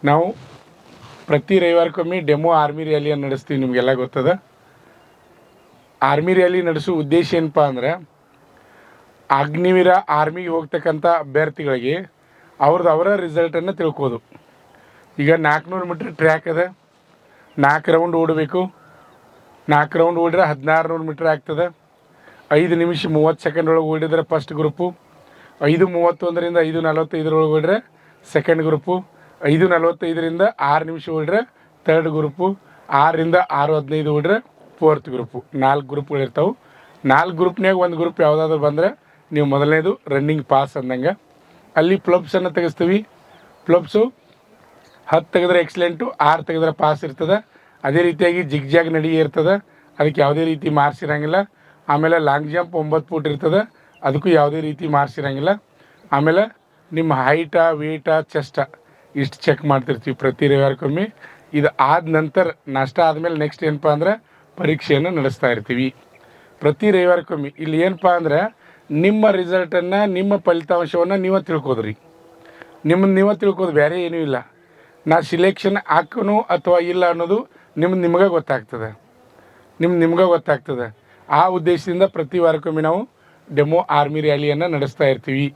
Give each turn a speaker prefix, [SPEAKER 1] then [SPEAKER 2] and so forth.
[SPEAKER 1] ನಾವು ಪ್ರತಿ ರವಿವಾರಕ್ಕೊಮ್ಮೆ demo army ರ್ಯಾಲಿಯನ್ನು ನಡೆಸ್ತೀವಿ. ನಿಮಗೆಲ್ಲ ಗೊತ್ತದ. ಆರ್ಮಿ ರ್ಯಾಲಿ ನಡೆಸೋ ಉದ್ದೇಶ ಏನಪ್ಪ ಅಂದ್ರೆ, ಅಗ್ನಿವೀರ ಆರ್ಮಿಗೆ ಹೋಗ್ತಕ್ಕಂಥ ಅಭ್ಯರ್ಥಿಗಳಿಗೆ ಅವರ ರಿಸಲ್ಟನ್ನು ತಿಳ್ಕೋದು. ಈಗ 400 ಮೀಟ್ರ್ ಟ್ರ್ಯಾಕ್ ಅದ, 4 ರೌಂಡ್ ಓಡಬೇಕು. 4 ರೌಂಡ್ ಓಡಿದ್ರೆ 1600 ಮೀಟ್ರ್ ಆಗ್ತದೆ. 5 ನಿಮಿಷ 30 ಸೆಕೆಂಡ್ ಒಳಗೆ ಓಡಿದ್ರೆ ಫಸ್ಟ್ ಗ್ರೂಪು, 5:31ರಿಂದ 5:45 ಓಡಿದ್ರೆ ಸೆಕೆಂಡ್ ಗ್ರೂಪು, 5:45ರಿಂದ 6 ನಿಮಿಷ ಓಡಿದ್ರೆ ತರ್ಡ್ ಗ್ರೂಪು, 6ರಿಂದ 6:15 ಓಡಿದ್ರೆ ಫೋರ್ತ್ ಗ್ರೂಪು. 4 ಗ್ರೂಪ್ಗಳಿರ್ತಾವೆ. 4 ಗ್ರೂಪ್ನಾಗ ಒಂದು ಗ್ರೂಪ್ ಯಾವುದಾದ್ರು ಬಂದರೆ ನೀವು ಮೊದಲನೇದು ರನ್ನಿಂಗ್ ಪಾಸ್ ಅಂದಂಗೆ. ಅಲ್ಲಿ ಪ್ಲಬ್ಸನ್ನು ತೆಗೆಸ್ತೀವಿ. ಪ್ಲಬ್ಸು 10 ತೆಗೆದ್ರೆ ಎಕ್ಸಲೆಂಟು, 6 ತೆಗೆದ್ರೆ ಪಾಸ್ ಇರ್ತದೆ. ಅದೇ ರೀತಿಯಾಗಿ ಜಿಗ್ಜಾಗ್ ನಡಿಗೆ ಇರ್ತದೆ, ಅದಕ್ಕೆ ಯಾವುದೇ ರೀತಿ ಮಾರ್ಕ್ಸ್ ಇರೋಂಗಿಲ್ಲ. ಆಮೇಲೆ ಲಾಂಗ್ ಜಂಪ್ 9 ಫೂಟ್ ಇರ್ತದೆ, ಅದಕ್ಕೂ ಯಾವುದೇ ರೀತಿ ಮಾರ್ಕ್ಸ್ ಇರೋಂಗಿಲ್ಲ. ಆಮೇಲೆ ನಿಮ್ಮ ಹೈಟಾ, ವೇಟಾ, ಚೆಸ್ಟಾ ಇಷ್ಟು ಚೆಕ್ ಮಾಡ್ತಿರ್ತೀವಿ ಪ್ರತಿ ರವಿವಾರಕ್ಕೊಮ್ಮೆ. ಇದು ಆದ ನಂತರ ನಾಷ್ಟ ಆದಮೇಲೆ ನೆಕ್ಸ್ಟ್ ಏನಪ್ಪ ಅಂದ್ರೆ ಪರೀಕ್ಷೆಯನ್ನು ನಡೆಸ್ತಾ ಇರ್ತೀವಿ ಪ್ರತಿ ರವಿವಾರಕ್ಕೊಮ್ಮೆ. ಇಲ್ಲಿ ಏನಪ್ಪ ಅಂದ್ರೆ ನಿಮ್ಮ ರಿಸಲ್ಟನ್ನು, ನಿಮ್ಮ ಫಲಿತಾಂಶವನ್ನು ನೀವೇ ತಿಳ್ಕೋದ್ರಿ. ನೀವೇ ತಿಳ್ಕೋದು, ಬೇರೆ ಏನೂ ಇಲ್ಲ. ನಾ ಸಿಲೆಕ್ಷನ್ ಹಾಕೋನು ಅಥವಾ ಇಲ್ಲ ಅನ್ನೋದು ನಿಮ್ಗೆ ಗೊತ್ತಾಗ್ತದೆ. ನಿಮ್ಗೆ ಗೊತ್ತಾಗ್ತದೆ. ಆ ಉದ್ದೇಶದಿಂದ ಪ್ರತಿ ವಾರಕ್ಕೊಮ್ಮೆ ನಾವು ಡೆಮೋ ಆರ್ಮಿ ರ್ಯಾಲಿಯನ್ನು ನಡೆಸ್ತಾ ಇರ್ತೀವಿ.